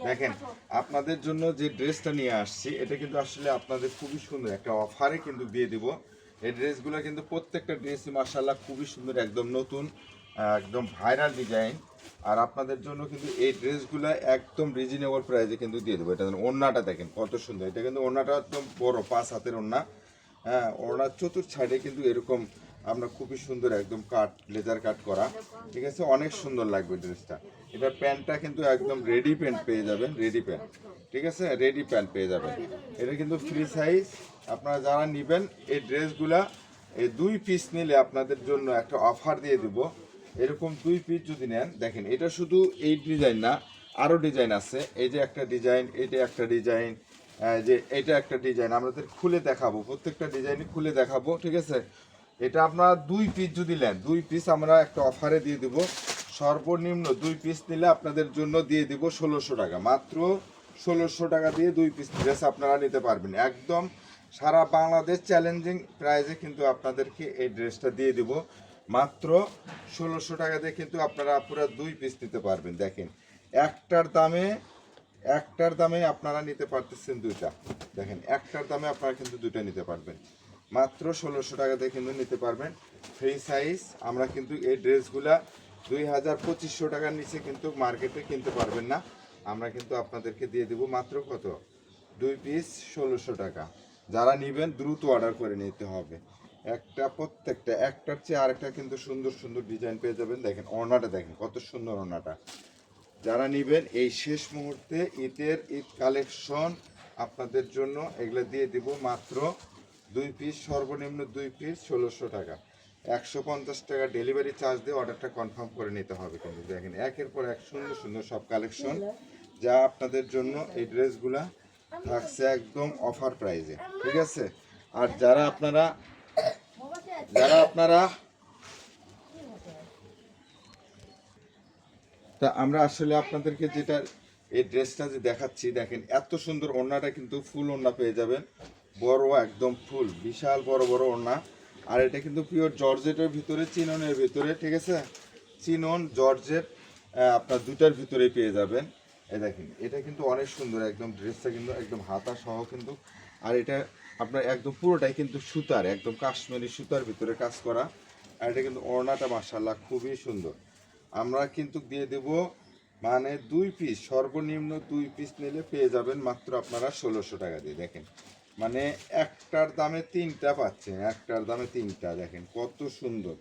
দেখেন আপনাদের জন্য যে ড্রেসটা নিয়ে আসছি এটা কিন্তু আসলে আপনাদের খুবই সুন্দর একটা অফারে কিন্তু দিয়ে দিব। এই ড্রেসগুলো কিন্তু প্রত্যেকটা ড্রেসই মাশাআল্লাহ খুবই সুন্দর, একদম নতুন, একদম ভাইরাল ডিজাইন। আর আপনাদের জন্য কিন্তু এই ড্রেসগুলো একদম রিজনেবল প্রাইসে কিন্তু দিয়ে দেবো। এটা ওড়নাটা দেখেন কত সুন্দর, এটা কিন্তু ওড়নাটা একদম বড় 5 হাতের ওড়না। হ্যাঁ, ওড়নার চতুর্থ সাইডে কিন্তু এরকম আমরা খুবই সুন্দর একদম কাট, লেজার কাট করা, ঠিক আছে, অনেক সুন্দর লাগবে ড্রেসটা। এটার প্যান্টটা কিন্তু একদম রেডি প্যান্ট পেয়ে যাবেন, রেডি প্যান্ট, ঠিক আছে, রেডি প্যান্ট পেয়ে যাবেন। এটা কিন্তু ফ্রি সাইজ। আপনারা যারা নেবেন এই ড্রেসগুলা, এই 2 পিস নিলে আপনাদের জন্য একটা অফার দিয়ে দিব। এরকম 2 পিস যদি নেন, দেখেন এটা শুধু এই ডিজাইন না, আরও ডিজাইন আছে। এই যে একটা ডিজাইন, এইটা একটা ডিজাইন, যে এটা একটা ডিজাইন আমাদের খুলে দেখাবো, প্রত্যেকটা ডিজাইনই খুলে দেখাবো, ঠিক আছে। এটা আপনারা 2 পিস যদি নেন, 2 পিস আমরা একটা অফারে দিয়ে দিব। সর্বনিম্ন 2 পিস নিলে আপনাদের জন্য দিয়ে দিব 1600 টাকা, মাত্র 1600 টাকা দিয়ে 2 পিস ড্রেস আপনারা নিতে পারবেন। একদম সারা বাংলাদেশ চ্যালেঞ্জিং প্রাইসে কিন্তু আপনাদেরকে এই ড্রেসটা দিয়ে দিব মাত্র 1600 টাকা দিয়ে। কিন্তু আপনারা পুরো 2 পিস নিতে পারবেন। দেখেন একটার দামে আপনারা নিতে পারতেছেন দুইটা। দেখেন একটার দামে আপনারা কিন্তু দুইটা নিতে পারবেন, মাত্র 1600 টাকা দিয়ে কিন্তু নিতে পারবেন। Free size. আমরা কিন্তু এই ড্রেসগুলা 2000-2500 টাকার নিচে কিন্তু মার্কেটে কিনতে পারবেন না। আমরা কিন্তু আপনাদেরকে দিয়ে দেবো মাত্র কত, 2 পিস 1600 টাকা। যারা নেবেন দ্রুত অর্ডার করে নিতে হবে। একটা প্রত্যেকটা একটার চেয়ে আরেকটা কিন্তু সুন্দর সুন্দর ডিজাইন পেয়ে যাবেন। দেখেন ওড়নাটা, দেখেন কত সুন্দর ওড়নাটা। যারা নেবেন এই শেষ মুহূর্তে ঈদ কালেকশন আপনাদের জন্য এগুলো দিয়ে দিব মাত্র 2 পিস, সর্বনিম্ন 2 পিস 1600 টাকা। 150 টাকা ডেলিভারি চার্জ দিয়ে অর্ডারটা কনফার্ম করে নিতে হবে। কিন্তু দেখেন একের পর এক সুন্দর সুন্দর সব কালেকশন, যা আপনাদের জন্য এই ড্রেসগুলা থাকছে একদম অফার প্রাইজে, ঠিক আছে। আর যারা আপনারা তা আমরা আসলে আপনাদেরকে যেটা এই ড্রেসটা যে দেখাচ্ছি, দেখেন এত সুন্দর ওড়নাটা, কিন্তু ফুল ওড়না পেয়ে যাবেন, বড় একদম ফুল বিশাল বড় বড় ওড়না। আর এটা কিন্তু পিওর জর্জেটের ভিতরে, চিননের ভিতরে, ঠিক আছে, চিনন জর্জেট আপনার দুটার ভিতরেই পেয়ে যাবেন। এই দেখেন এটা কিন্তু অনেক সুন্দর একদম, ড্রেসটা কিন্তু একদম হাতা সহ কিন্তু। আর এটা আপনার একদম পুরোটাই কিন্তু সুতার, একদম কাশ্মীরি সুতার ভিতরে কাজ করা। আর এটা কিন্তু ওড়নাটা মাশাআল্লাহ খুবই সুন্দর। আমরা কিন্তু দিয়ে দেব মানে 2 পিস, সর্বনিম্ন 2 পিস নিলে পেয়ে যাবেন মাত্র আপনারা 1600 টাকা দিয়ে। দেখেন মানে একটার দামে তিনটা পাচ্ছেন, একটার দামে তিনটা। দেখেন কত সুন্দর,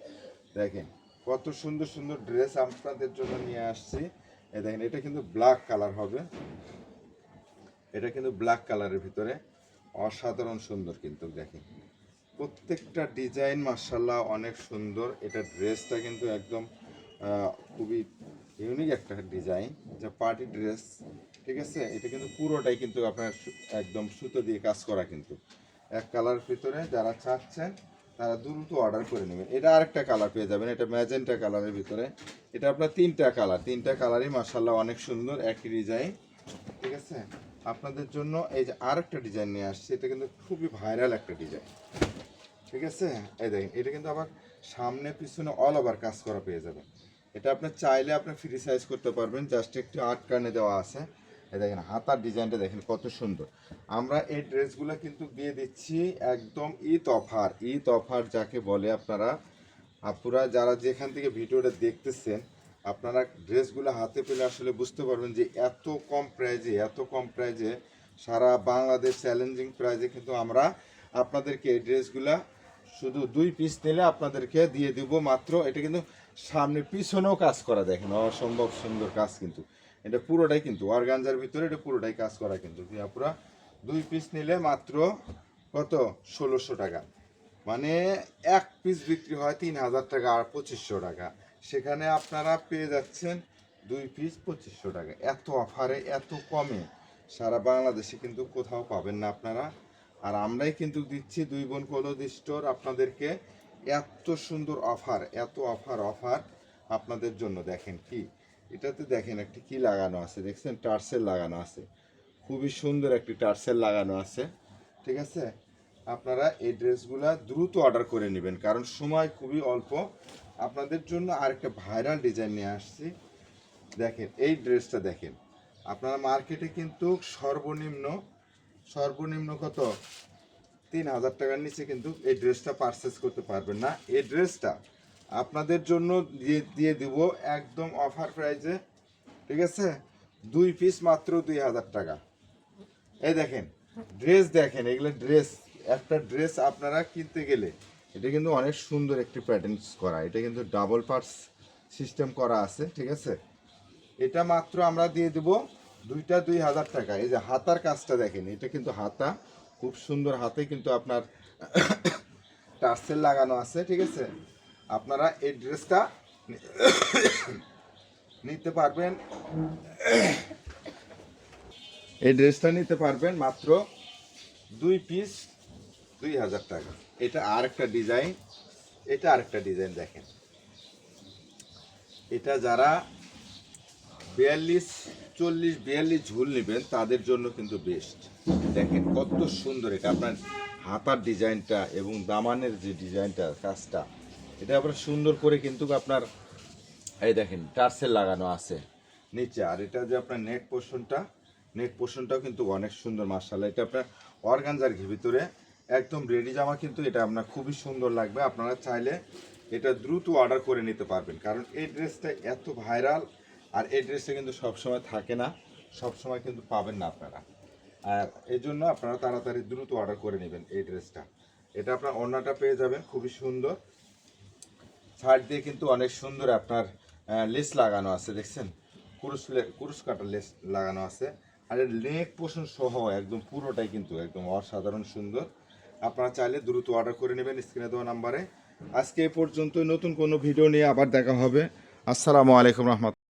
দেখেন কত সুন্দর সুন্দর ড্রেস আপনাদের জন্য নিয়ে আসছি। দেখেন এটা কিন্তু ব্ল্যাক কালার হবে, এটা কিন্তু ব্ল্যাক কালারের ভিতরে অসাধারণ সুন্দর। কিন্তু দেখেন প্রত্যেকটা ডিজাইন মাশাআল্লাহ অনেক সুন্দর। এটা ড্রেসটা কিন্তু একদম খুবই ইউনিক একটা ডিজাইন, যা পার্টি ড্রেস, ঠিক আছে। এটা কিন্তু পুরোটাই কিন্তু আপনার একদম সুতো দিয়ে কাজ করা, কিন্তু এক কালার ভিতরে। যারা চাচ্ছেন তারা দ্রুত অর্ডার করে নেবেন। এটা আরেকটা কালার পেয়ে যাবেন, এটা ম্যাজেন্টা কালারের ভিতরে। এটা আপনার তিনটা কালারই মাশাআল্লাহ অনেক সুন্দর, একই ডিজাইন, ঠিক আছে। আপনাদের জন্য এই যে আরেকটা ডিজাইন নিয়ে আসছে, এটা কিন্তু খুবই ভাইরাল একটা ডিজাইন, ঠিক আছে। এই দেখেন এটা কিন্তু আবার সামনে পিছনে অল ওভার কাজ করা পেয়ে যাবেন। এটা আপনি চাইলে আপনি ফ্রি সাইজ করতে পারবেন, জাস্ট একটু আটকানে দেওয়া আছে। এই দেখেন হাতার ডিজাইনটা দেখেন কত সুন্দর। আমরা এই ড্রেসগুলো কিন্তু দিয়ে দিচ্ছি একদম ঈদ অফার যাকে বলে। আপনারা যারা যেখান থেকে ভিডিওটা দেখতেছেন, আপনারা ড্রেসগুলো হাতে পেলে আসলে বুঝতে পারবেন যে এত কম প্রাইজে সারা বাংলাদেশ চ্যালেঞ্জিং প্রাইজে কিন্তু আমরা আপনাদেরকে এই ড্রেসগুলা শুধু 2 পিস নিলে আপনাদেরকে দিয়ে দিব মাত্র। এটা কিন্তু সামনে পিছনেও কাজ করা, দেখেন অসম্ভব সুন্দর কাজ। কিন্তু এটা পুরোটাই কিন্তু অর্গানজার ভিতরে, এটা পুরোটাই কাজ করা। কিন্তু পুরো 2 পিস নিলে মাত্র কত, 1600 টাকা। মানে 1 পিস বিক্রি হয় 3000 টাকা আর 2500 টাকা, সেখানে আপনারা পেয়ে যাচ্ছেন 2 পিস 2500 টাকা। এত অফারে এত কমে সারা বাংলাদেশে কিন্তু কোথাও পাবেন না আপনারা। আর আমরাই কিন্তু দিচ্ছি দুই বোন ক্লথ স্টোর আপনাদেরকে এত সুন্দর অফার, এত অফার আপনাদের জন্য। দেখেন কি এটাতে, দেখেন একটি কি লাগানো আছে, দেখছেন টার্সেল লাগানো আছে, খুবই সুন্দর একটি টার্সেল লাগানো আছে, ঠিক আছে। আপনারা এই ড্রেসগুলা দ্রুত অর্ডার করে নেবেন, কারণ সময় খুবই অল্প। আপনাদের জন্য আরেকটা ভাইরাল ডিজাইন নিয়ে আসছি। দেখেন এই ড্রেসটা, দেখেন আপনারা মার্কেটে কিন্তু সর্বনিম্ন কত 3000 টাকার নিচে কিন্তু এই ড্রেসটা পারচেস করতে পারবেন না। এই ড্রেসটা আপনাদের জন্য দিয়ে দিব একদম অফার প্রাইসে, ঠিক আছে? 2 পিস মাত্র 2000 টাকা। এই দেখেন ড্রেস, দেখেন এগুলো ড্রেস, একটা ড্রেস আপনারা কিনতে গেলে এটা কিন্তু অনেক সুন্দর একটি প্যাটার্নস করা, এটা কিন্তু ডাবল পার্টস সিস্টেম করা আছে, ঠিক আছে? এটা মাত্র আমরা দিয়ে দেব দুইটা 2000 টাকা। এই যে হাতার কাজটা দেখেন, এটা কিন্তু হাতা খুব সুন্দর, হাতে কিন্তু আপনার টার্সেল লাগানো আছে, ঠিক আছে? আপনারা এই ড্রেসটা নিতে পারবেন, এই ড্রেসটা নিতে পারবেন মাত্র 2 পিস 2000 টাকা। এটা আরেকটা ডিজাইন, এটা আরেকটা ডিজাইন দেখেন, এটা যারা 40-42 ঝুল নেবেন তাদের জন্য কিন্তু বেস্ট। দেখেন কত সুন্দর, এটা আপনার হাতার ডিজাইনটা এবং দামানের যে ডিজাইনটা কাজটা, এটা আপনার সুন্দর করে কিন্তু আপনার এই দেখেন টার্সেল লাগানো আছে নিচে। আর এটা যে আপনার নেক পোর্শনটাও কিন্তু অনেক সুন্দর মাশাআল্লাহ। এটা আপনার অর্গানজার ভিতরে একদম রেডি জামা, কিন্তু এটা আপনার খুবই সুন্দর লাগবে। আপনারা চাইলে এটা দ্রুত অর্ডার করে নিতে পারবেন, কারণ এই ড্রেসটা এত ভাইরাল। আর এই ড্রেসটা কিন্তু সবসময় থাকে না, সবসময় কিন্তু পাবেন না আপনারা। আর এই জন্য আপনারা তাড়াতাড়ি দ্রুত অর্ডার করে নেবেন এই ড্রেসটা। এটা আপনার ওড়নাটা পেয়ে যাবেন খুবই সুন্দর, সাইড দিয়ে কিন্তু অনেক সুন্দর আপনার লেস লাগানো আছে, দেখছেন কুরুশ কাটা লেস লাগানো আছে। আর এর নেক পোর্শন সহ একদম পুরোটাই কিন্তু একদম অসাধারণ সুন্দর। আপনারা চাইলে দ্রুত অর্ডার করে নেবেন স্ক্রিনে দেওয়া নাম্বারে। আজকে এ পর্যন্ত, নতুন কোনো ভিডিও নিয়ে আবার দেখা হবে। আসসালামু আলাইকুম রহমতুল্লাহ।